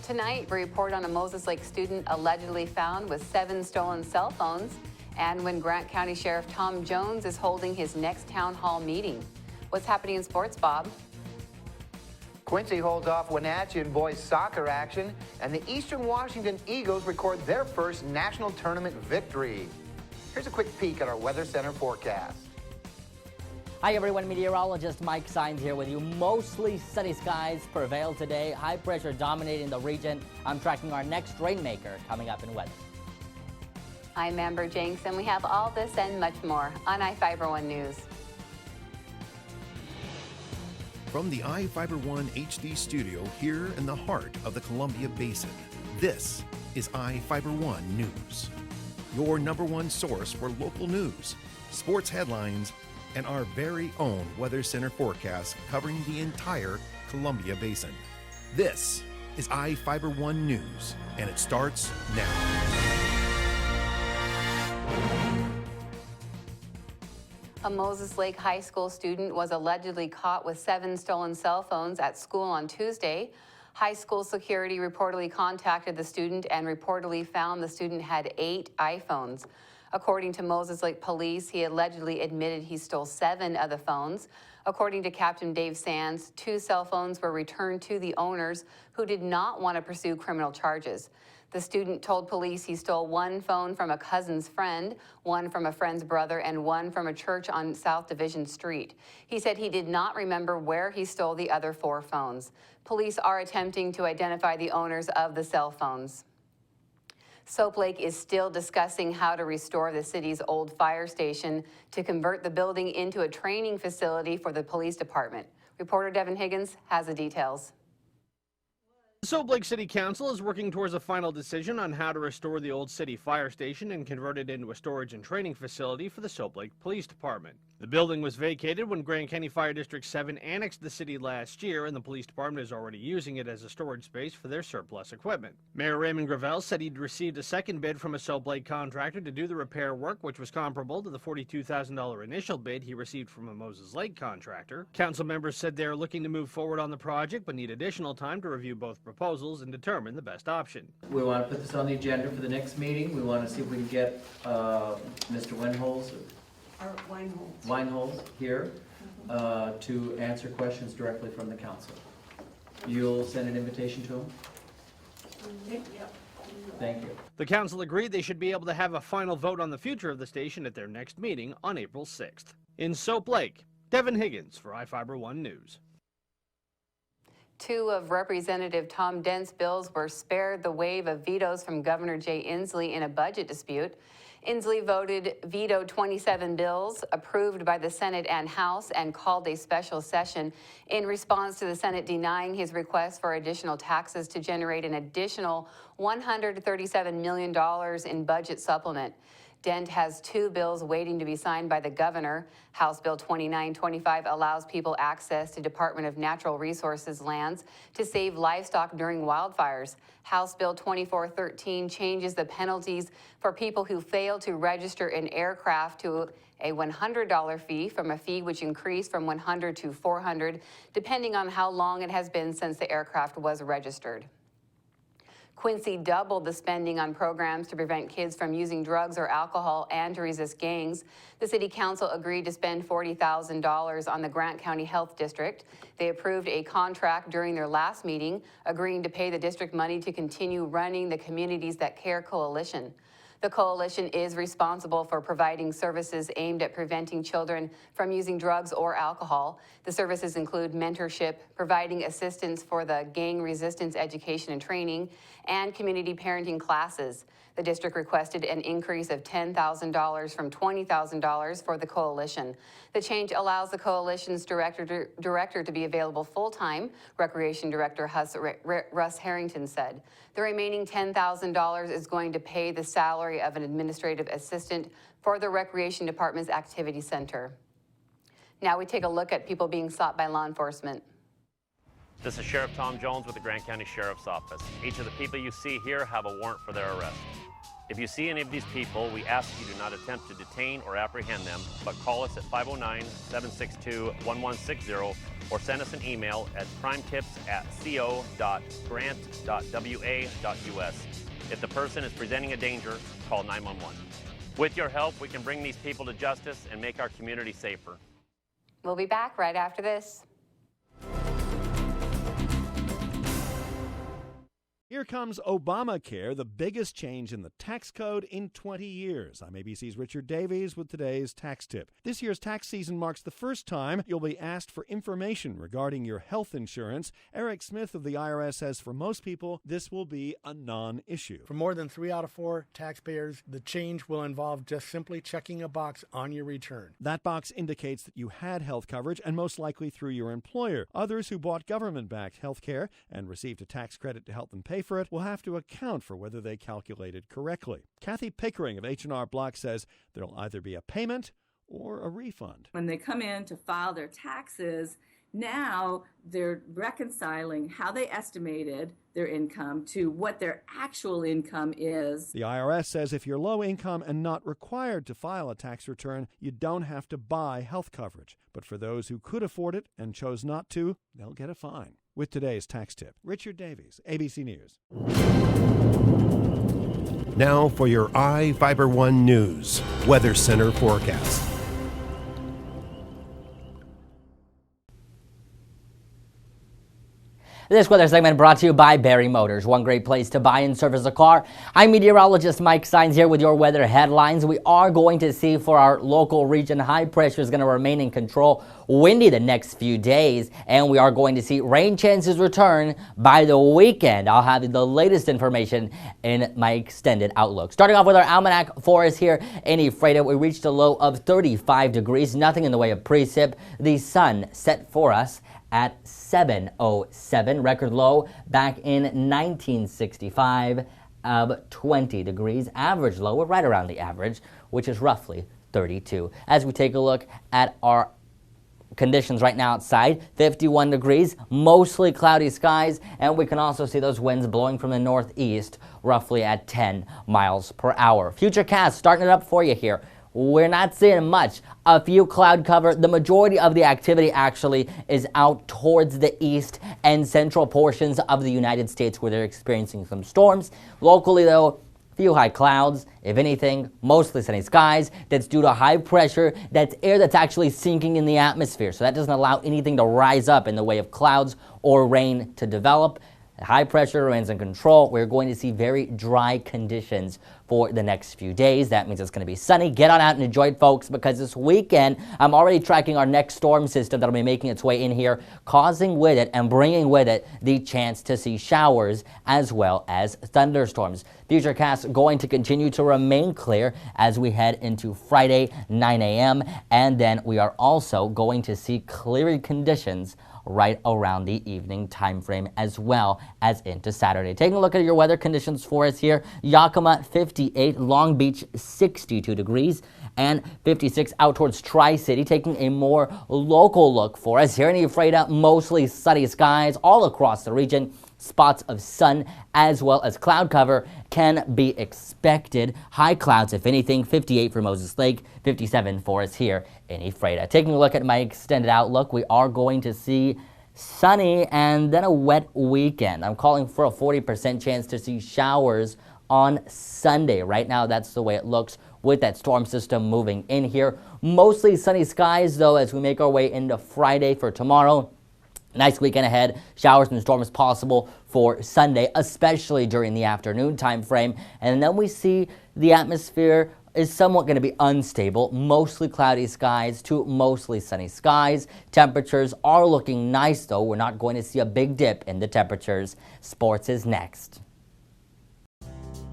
Tonight, we report on a Moses Lake student allegedly found with 7 stolen cell phones, and when Grant County Sheriff Tom Jones is holding his next town hall meeting. What's happening in sports, Bob? Quincy holds off Wenatchee in boys soccer action, and the Eastern Washington Eagles record their first national tournament victory. Here's a quick peek at our Weather Center forecast. Hi everyone, meteorologist Mike Sines here with you. Mostly sunny skies prevail today. High pressure dominating the region. I'm tracking our next rainmaker coming up in weather. I'm Amber Jenks, and we have all this and much more on iFIBER 1 News. From the iFIBER 1 HD studio here in the heart of the Columbia Basin, this is iFIBER 1 News. Your #1 source for local news, sports headlines, and our very own Weather Center forecast covering the entire Columbia Basin. This is iFIBER 1 News, and it starts now. A Moses Lake High School student was allegedly caught with 7 stolen cell phones at school on Tuesday. High school security reportedly contacted the student and reportedly found the student had 8 iPhones. According to Moses Lake Police, he allegedly admitted he stole 7 of the phones. According to Captain Dave Sands, 2 cell phones were returned to the owners who did not want to pursue criminal charges. The student told police he stole 1 phone from a cousin's friend, 1 from a friend's brother, and 1 from a church on South Division Street. He said he did not remember where he stole the other 4 phones. Police are attempting to identify the owners of the cell phones. Soap Lake is still discussing how to restore the city's old fire station to convert the building into a training facility for the police department. Reporter Devin Higgins has the details. The Soap Lake City Council is working towards a final decision on how to restore the old city fire station and convert it into a storage and training facility for the Soap Lake Police Department. The building was vacated when Grand County Fire District 7 annexed the city last year, and the police department is already using it as a storage space for their surplus equipment. Mayor Raymond Gravel said he'd received a second bid from a Soap Lake contractor to do the repair work, which was comparable to the $42,000 initial bid he received from a Moses Lake contractor. Council members said they're looking to move forward on the project, but need additional time to review both proposals and determine the best option. We want to put this on the agenda for the next meeting. We want to see if we can get Mr. Weinholz here to answer questions directly from the council. You'll send an invitation to him? Yep. Thank you. The council agreed they should be able to have a final vote on the future of the station at their next meeting on April 6th. In Soap Lake, Devin Higgins for iFIBER 1 News. 2 of Representative Tom Dent's bills were spared the wave of vetoes from Governor Jay Inslee in a budget dispute. Inslee vetoed 27 bills approved by the Senate and House and called a special session in response to the Senate denying his request for additional taxes to generate an additional $137 million in budget supplement. Dent has 2 bills waiting to be signed by the governor. House Bill 2925 allows people access to Department of Natural Resources lands to save livestock during wildfires. House Bill 2413 changes the penalties for people who fail to register an aircraft to a $100 fee from a fee which increased from $100 to $400, depending on how long it has been since the aircraft was registered. Quincy doubled the spending on programs to prevent kids from using drugs or alcohol and to resist gangs. The City Council agreed to spend $40,000 on the Grant County Health District. They approved a contract during their last meeting, agreeing to pay the district money to continue running the Communities That Care Coalition. The coalition is responsible for providing services aimed at preventing children from using drugs or alcohol. The services include mentorship, providing assistance for the gang resistance education and training, and community parenting classes. The district requested an increase of $10,000 from $20,000 for the coalition. The change allows the coalition's director to be available full-time, Recreation Director Russ Harrington said. The remaining $10,000 is going to pay the salary of an administrative assistant for the Recreation Department's Activity Center. Now we take a look at people being sought by law enforcement. This is Sheriff Tom Jones with the Grant County Sheriff's Office. Each of the people you see here have a warrant for their arrest. If you see any of these people, we ask you do not attempt to detain or apprehend them, but call us at 509-762-1160 or send us an email at crimetips@co.grant.wa.us. If the person is presenting a danger, call 911. With your help, we can bring these people to justice and make our community safer. We'll be back right after this. Here comes Obamacare, the biggest change in the tax code in 20 years. I'm ABC's Richard Davies with today's tax tip. This year's tax season marks the first time you'll be asked for information regarding your health insurance. Eric Smith of the IRS says for most people, this will be a non-issue. For more than 3 out of 4 taxpayers, the change will involve just simply checking a box on your return. That box indicates that you had health coverage and most likely through your employer. Others who bought government-backed health care and received a tax credit to help them pay for it will have to account for whether they calculated correctly. Kathy Pickering of H&R Block says there'll either be a payment or a refund. When they come in to file their taxes, now they're reconciling how they estimated their income to what their actual income is. The IRS says if you're low income and not required to file a tax return, you don't have to buy health coverage. But for those who could afford it and chose not to, they'll get a fine. With today's tax tip, Richard Davies, ABC News. Now for your iFIBER 1 News Weather Center forecast. This weather segment brought to you by Barry Motors, one great place to buy and service a car. I'm meteorologist Mike Sines here with your weather headlines. We are going to see for our local region, high pressure is going to remain in control, windy the next few days, and we are going to see rain chances return by the weekend. I'll have the latest information in my extended outlook. Starting off with our almanac for us here in Ephrata, we reached a low of 35 degrees, nothing in the way of precip. The sun set for us at 7:07, record low back in 1965 of 20 degrees. Average low, we're right around the average, which is roughly 32. As we take a look at our conditions right now outside, 51 degrees, mostly cloudy skies, and we can also see those winds blowing from the northeast roughly at 10 miles per hour. Futurecast starting it up for you here. We're not seeing much. A few cloud cover. The majority of the activity actually is out towards the east and central portions of the United States where they're experiencing some storms. Locally, though, few high clouds. If anything, mostly sunny skies. That's due to high pressure. That's air that's actually sinking in the atmosphere. So that doesn't allow anything to rise up in the way of clouds or rain to develop. High pressure remains in control. We're going to see very dry conditions for the next few days. That means it's going to be sunny. Get on out and enjoy it, folks, because this weekend I'm already tracking our next storm system that'll be making its way in here, causing with it and bringing with it the chance to see showers as well as thunderstorms. Futurecast going to continue to remain clear as we head into Friday, 9 a.m., and then we are also going to see clearing conditions right around the evening time frame as well as into Saturday. Taking a look at your weather conditions for us here, Yakima 58, Long Beach 62 degrees, and 56 out towards Tri-City. Taking a more local look for us here in Ephrata, mostly sunny skies all across the region. Spots of sun as well as cloud cover can be expected. High clouds, if anything, 58 for Moses Lake, 57 for us here in Ephrata. Taking a look at my extended outlook, we are going to see sunny and then a wet weekend. I'm calling for a 40% chance to see showers on Sunday. Right now, that's the way it looks with that storm system moving in here. Mostly sunny skies, though, as we make our way into Friday for tomorrow. Nice weekend ahead. Showers and storms possible for Sunday, especially during the afternoon time frame. And then we see the atmosphere is somewhat going to be unstable. Mostly cloudy skies to mostly sunny skies. Temperatures are looking nice, though. We're not going to see a big dip in the temperatures. Sports is next.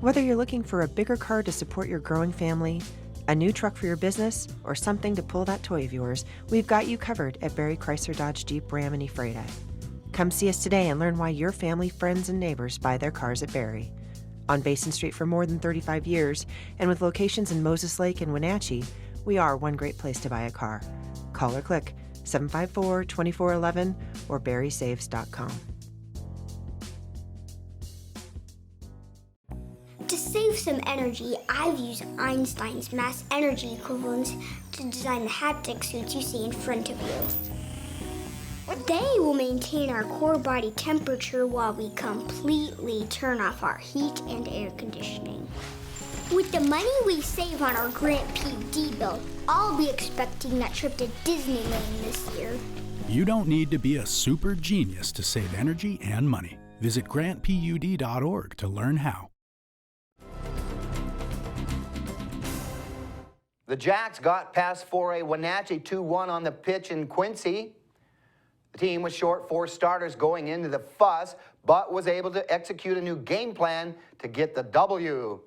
Whether you're looking for a bigger car to support your growing family, a new truck for your business, or something to pull that toy of yours, we've got you covered at Barry Chrysler Dodge Jeep Ram in Ephrata. Come see us today and learn why your family, friends, and neighbors buy their cars at Barry. On Basin Street for more than 35 years, and with locations in Moses Lake and Wenatchee, we are one great place to buy a car. Call or click 754-2411 or barrysaves.com. To save some energy, I've used Einstein's mass energy equivalence to design the haptic suits you see in front of you. They will maintain our core body temperature while we completely turn off our heat and air conditioning. With the money we save on our Grant PD bill, I'll be expecting that trip to Disneyland this year. You don't need to be a super genius to save energy and money. Visit grantpud.org to learn how. The Jacks got past 4A Wenatchee 2-1 on the pitch in Quincy. The team was short 4 starters going into the fuss, but was able to execute a new game plan to get the W.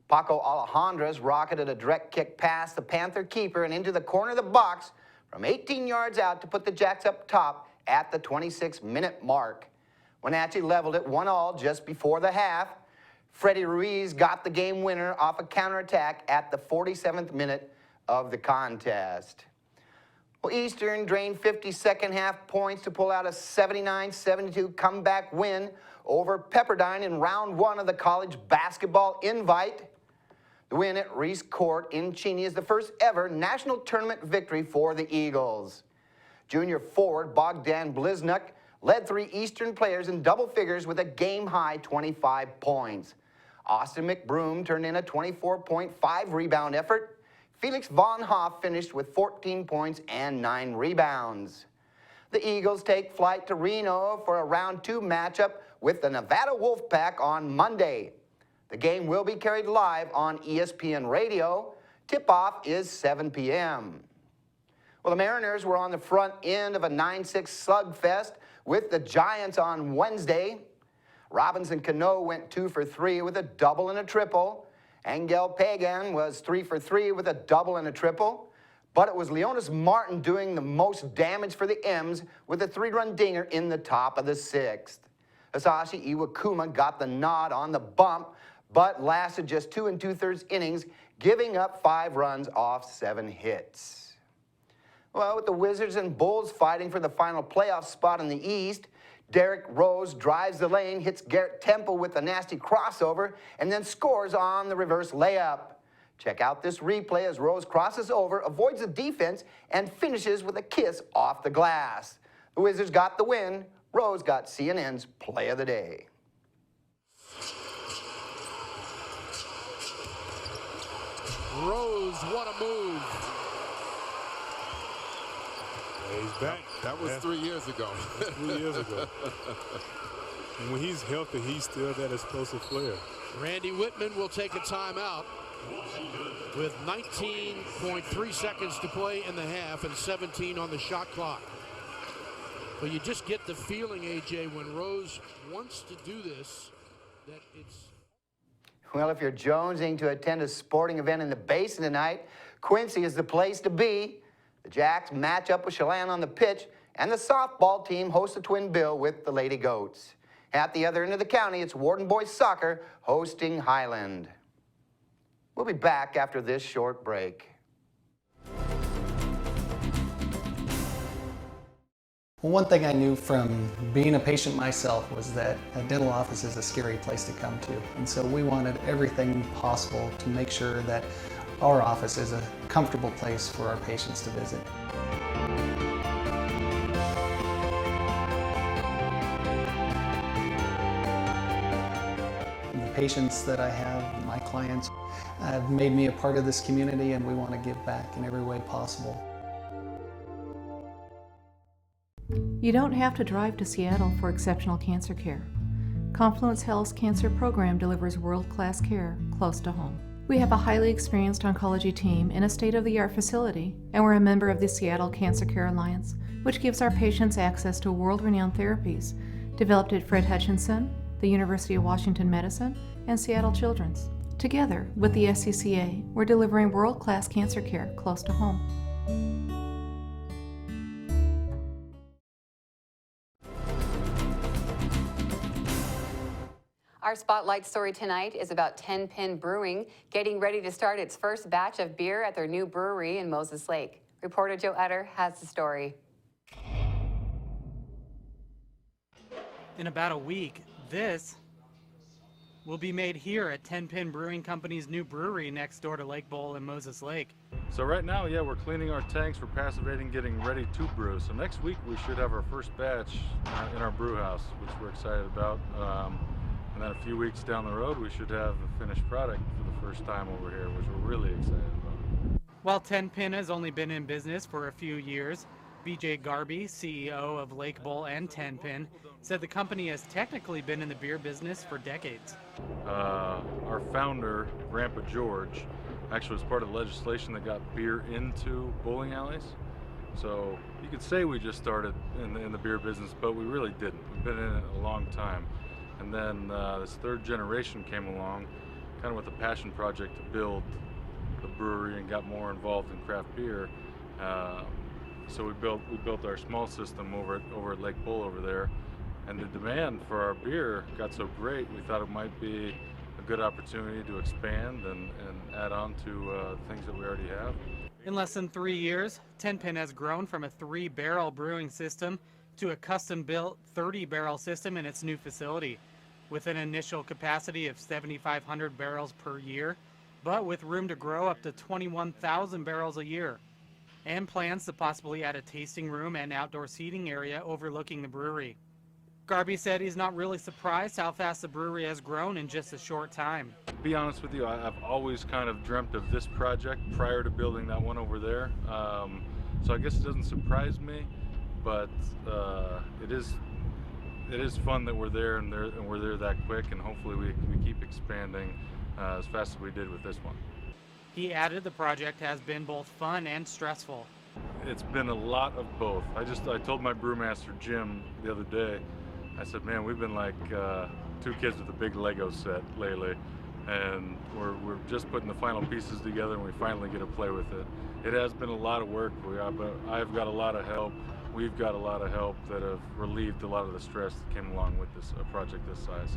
Paco Alejandro's rocketed a direct kick past the Panther keeper and into the corner of the box from 18 yards out to put the Jacks up top at the 26-minute mark. Wenatchee leveled it 1-1 just before the half. Freddie Ruiz got the game winner off a counterattack at the 47th minute of the contest. Well, Eastern drained 50 second-half points to pull out a 79-72 comeback win over Pepperdine in round 1 of the college basketball invite. The win at Reese Court in Cheney is the first ever national tournament victory for the Eagles. Junior forward Bogdan Bliznuk led 3 Eastern players in double figures with a game-high 25 points. Austin McBroom turned in a 24.5 rebound effort. Felix Von Hoff finished with 14 points and 9 rebounds. The Eagles take flight to Reno for a round 2 matchup with the Nevada Wolfpack on Monday. The game will be carried live on ESPN Radio. Tip-off is 7 p.m. Well, the Mariners were on the front end of a 9-6 slugfest with the Giants on Wednesday. Robinson Cano went 2 for 3 with a double and a triple. Angel Pagan was 3 for 3 with a double and a triple. But it was Leonis Martin doing the most damage for the M's with a 3-run dinger in the top of the 6th. Hisashi Iwakuma got the nod on the bump, but lasted just 2 2/3 innings, giving up 5 runs off 7 hits. Well, with the Wizards and Bulls fighting for the final playoff spot in the East, Derrick Rose drives the lane, hits Garrett Temple with a nasty crossover, and then scores on the reverse layup. Check out this replay as Rose crosses over, avoids the defense, and finishes with a kiss off the glass. The Wizards got the win. Rose got CNN's Play of the Day. Rose, what a move. Yeah, he's back. That was 3 years ago. 3 years ago. And when he's healthy, he's still that explosive player. Randy Whitman will take a timeout with 19.3 seconds to play in the half and 17 on the shot clock. But you just get the feeling, AJ, when Rose wants to do this, that it's... Well, if you're jonesing to attend a sporting event in the Basin tonight, Quincy is the place to be. The Jacks match up with Chelan on the pitch, and the softball team hosts the twin bill with the Lady Goats. At the other end of the county, it's Warden Boys Soccer hosting Highland. We'll be back after this short break. Well, one thing I knew from being a patient myself was that a dental office is a scary place to come to. And so we wanted everything possible to make sure that our office is a comfortable place for our patients to visit. The patients that I have, my clients, have made me a part of this community, and we want to give back in every way possible. You don't have to drive to Seattle for exceptional cancer care. Confluence Health's cancer program delivers world-class care close to home. We have a highly experienced oncology team in a state-of-the-art facility, and we're a member of the Seattle Cancer Care Alliance, which gives our patients access to world-renowned therapies developed at Fred Hutchinson, the University of Washington Medicine, and Seattle Children's. Together with the SCCA, we're delivering world-class cancer care close to home. Our spotlight story tonight is about 10 Pin Brewing getting ready to start its first batch of beer at their new brewery in Moses Lake. Reporter Joe Utter has the story. In about a week, this will be made here at 10 Pin Brewing Company's new brewery next door to Lake Bowl and Moses Lake. So right now, yeah, we're cleaning our tanks for passivating, getting ready to brew. So next week we should have our first batch in our brew house, which we're excited about. And then a few weeks down the road, we should have a finished product for the first time over here, which we're really excited about. While 10 Pin has only been in business for a few years, BJ Garby, CEO of Lake Bowl and 10 Pin, said the company has technically been in the beer business for decades. Our founder, Grandpa George, actually was part of the legislation that got beer into bowling alleys. So you could say we just started in the beer business, but we really didn't. We've been in it a long time. And then this third generation came along, kind of with a passion project to build the brewery and got more involved in craft beer. So we built our small system over at Lake Bowl over there, and the demand for our beer got so great we thought it might be a good opportunity to expand and add on to things that we already have. In less than 3 years, 10 Pin has grown from a 3-barrel brewing system to a custom-built 30-barrel system in its new facility, with an initial capacity of 7,500 barrels per year, but with room to grow up to 21,000 barrels a year, and plans to possibly add a tasting room and outdoor seating area overlooking the brewery. Garby said he's not really surprised how fast the brewery has grown in just a short time. To be honest with you, I've always kind of dreamt of this project prior to building that one over there. So I guess it doesn't surprise me, but it is fun that we're there and we're there that quick, and hopefully we keep expanding as fast as we did with this one. He added the project has been both fun and stressful. It's been a lot of both. I told my brewmaster Jim the other day, I said, man, we've been like two kids with a big Lego set lately, and we're just putting the final pieces together, and we finally get to play with it. It has been a lot of work, but I've got a lot of help. We've got a lot of help that have relieved a lot of the stress that came along with this project this size.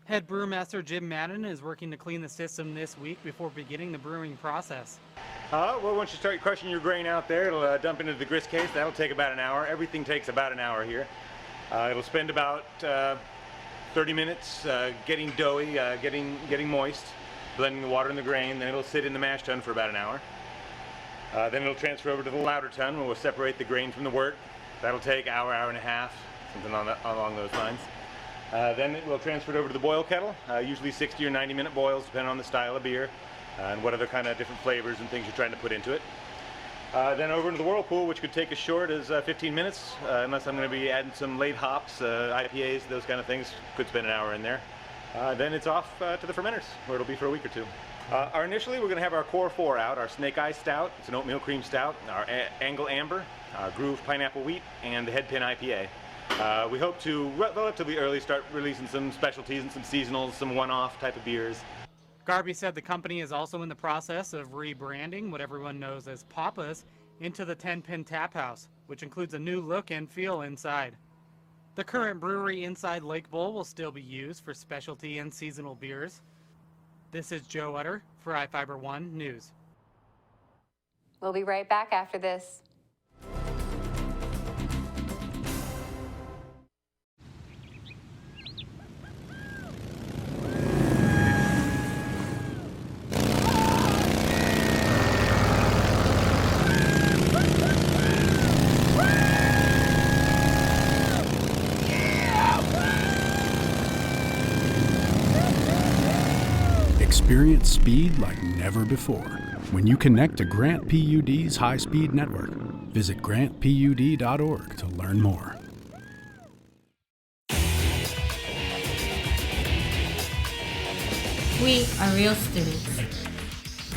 Head brewmaster Jim Madden is working to clean the system this week before beginning the brewing process. Well, once you start crushing your grain out there, it'll dump into the grist case. That'll take about an hour. Everything takes about an hour here. It'll spend about 30 minutes getting doughy, getting moist, blending the water and the grain. Then it'll sit in the mash tun for about an hour. Then it'll transfer over to the lauter tun where we'll separate the grain from the wort. That'll take hour and a half, something along those lines. Then it will transfer it over to the boil kettle, usually 60 or 90 minute boils depending on the style of beer and what other kind of different flavors and things you're trying to put into it. Then over into the whirlpool, which could take as short as 15 minutes, unless I'm going to be adding some late hops, IPAs, those kind of things. Could spend an hour in there. Then it's off to the fermenters, where it'll be for a week or two. Initially, we're going to have our Core 4 out, our Snake Eye Stout, it's an oatmeal cream stout, our Angle Amber, our Groove Pineapple Wheat, and the Headpin IPA. We hope to relatively early start releasing some specialties and some seasonals, some one-off type of beers. Garby said the company is also in the process of rebranding what everyone knows as Papa's into the 10 Pin Tap House, which includes a new look and feel inside. The current brewery inside Lake Bowl will still be used for specialty and seasonal beers. This is Joe Utter for iFIBER 1 News. We'll be right back after this. Experience speed like never before when you connect to Grant PUD's high-speed network. Visit grantpud.org to learn more. We are real students,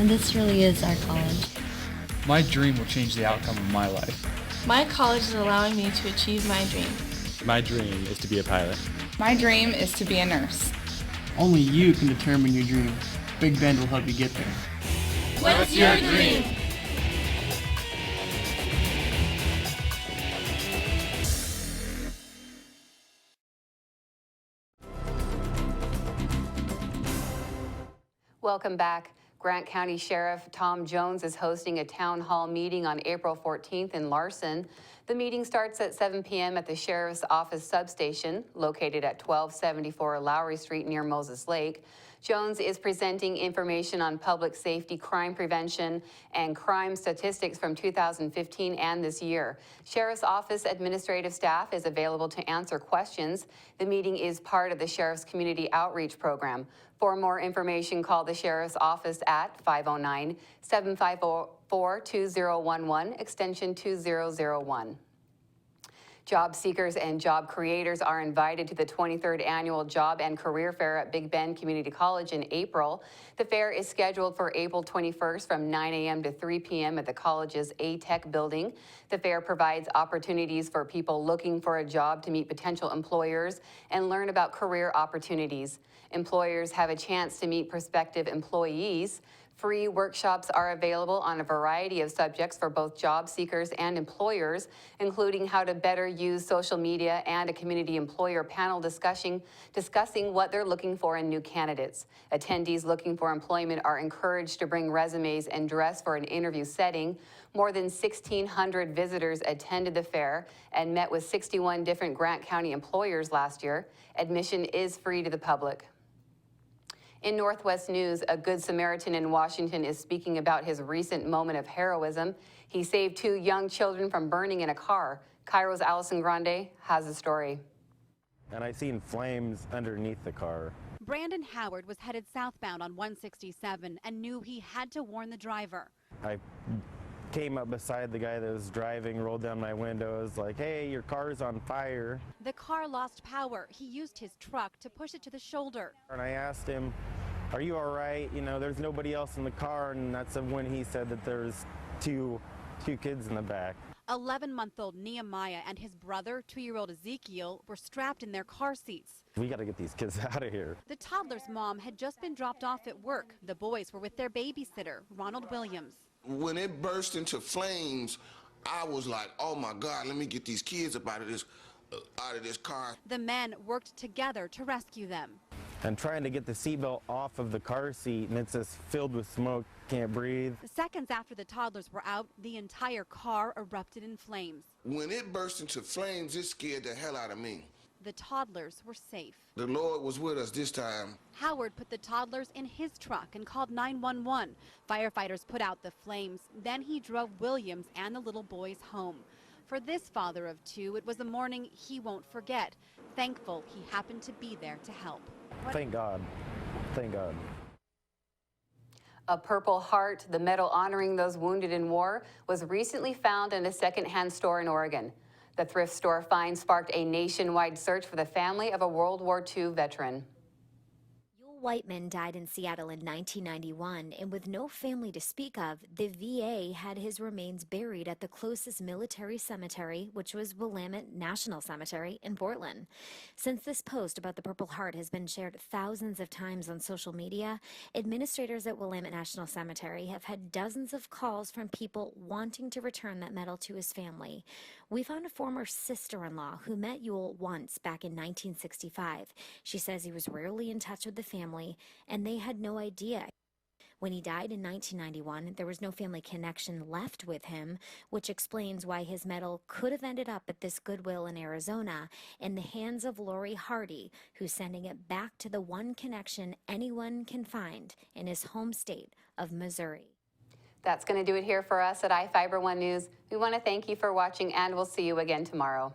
and this really is our college. My dream will change the outcome of my life. My college is allowing me to achieve my dream. My dream is to be a pilot. My dream is to be a nurse. Only you can determine your dream. Big Bend will help you get there. What's your dream? Welcome back. Grant County Sheriff Tom Jones is hosting a town hall meeting on April 14th in Larson. The meeting starts at 7 p.m. at the Sheriff's Office substation, located at 1274 Lowry Street near Moses Lake. Jones is presenting information on public safety, crime prevention, and crime statistics from 2015 and this year. Sheriff's Office administrative staff is available to answer questions. The meeting is part of the Sheriff's Community Outreach Program. For more information, call the Sheriff's Office at 509-754-2011, extension 2001. Job seekers and job creators are invited to the 23rd Annual Job and Career Fair at Big Bend Community College in April. The fair is scheduled for April 21st from 9 a.m. to 3 p.m. at the college's A-Tech building. The fair provides opportunities for people looking for a job to meet potential employers and learn about career opportunities. Employers have a chance to meet prospective employees. Free workshops are available on a variety of subjects for both job seekers and employers, including how to better use social media and a community employer panel discussing what they're looking for in new candidates. Attendees looking for employment are encouraged to bring resumes and dress for an interview setting. More than 1,600 visitors attended the fair and met with 61 different Grant County employers last year. Admission is free to the public. In Northwest News, a Good Samaritan in Washington is speaking about his recent moment of heroism. He saved 2 young children from burning in a car. Cairo's Allison Grande has the story. And I seen flames underneath the car. Brandon Howard was headed southbound on 167 and knew he had to warn the driver. I came up beside the guy that was driving, rolled down my windows like, hey, your car's on fire. The car lost power. He used his truck to push it to the shoulder. And I asked him, are you all right? You know, there's nobody else in the car. And that's when he said that there's two kids in the back. 11-month-old Nehemiah and his brother, 2-year-old Ezekiel, were strapped in their car seats. We got to get these kids out of here. The toddler's mom had just been dropped off at work. The boys were with their babysitter, Ronald Williams. When it burst into flames, I was like, oh my God, let me get these kids up out of this car. The men worked together to rescue them. And trying to get the seatbelt off of the car seat, and it's just filled with smoke, can't breathe. Seconds after the toddlers were out, the entire car erupted in flames. When it burst into flames, it scared the hell out of me. The toddlers were safe. The Lord was with us this time. Howard put the toddlers in his truck and called 911. Firefighters put out the flames. Then he drove Williams and the little boys home. For this father of 2, it was a morning he won't forget. Thankful he happened to be there to help. Thank God. Thank God. A Purple Heart, the medal honoring those wounded in war, was recently found in a secondhand store in Oregon. The thrift store find sparked a nationwide search for the family of a World War II veteran. Whiteman died in Seattle in 1991, and with no family to speak of, the VA had his remains buried at the closest military cemetery, which was Willamette National Cemetery in Portland. Since this post about the Purple Heart has been shared thousands of times on social media, administrators at Willamette National Cemetery have had dozens of calls from people wanting to return that medal to his family. We found a former sister-in-law who met Yule once back in 1965. She says he was rarely in touch with the family, and they had no idea. When he died in 1991, there was no family connection left with him, which explains why his medal could have ended up at this Goodwill in Arizona in the hands of Lori Hardy, who's sending it back to the one connection anyone can find in his home state of Missouri. That's going to do it here for us at iFIBER 1 News. We want to thank you for watching, and we'll see you again tomorrow.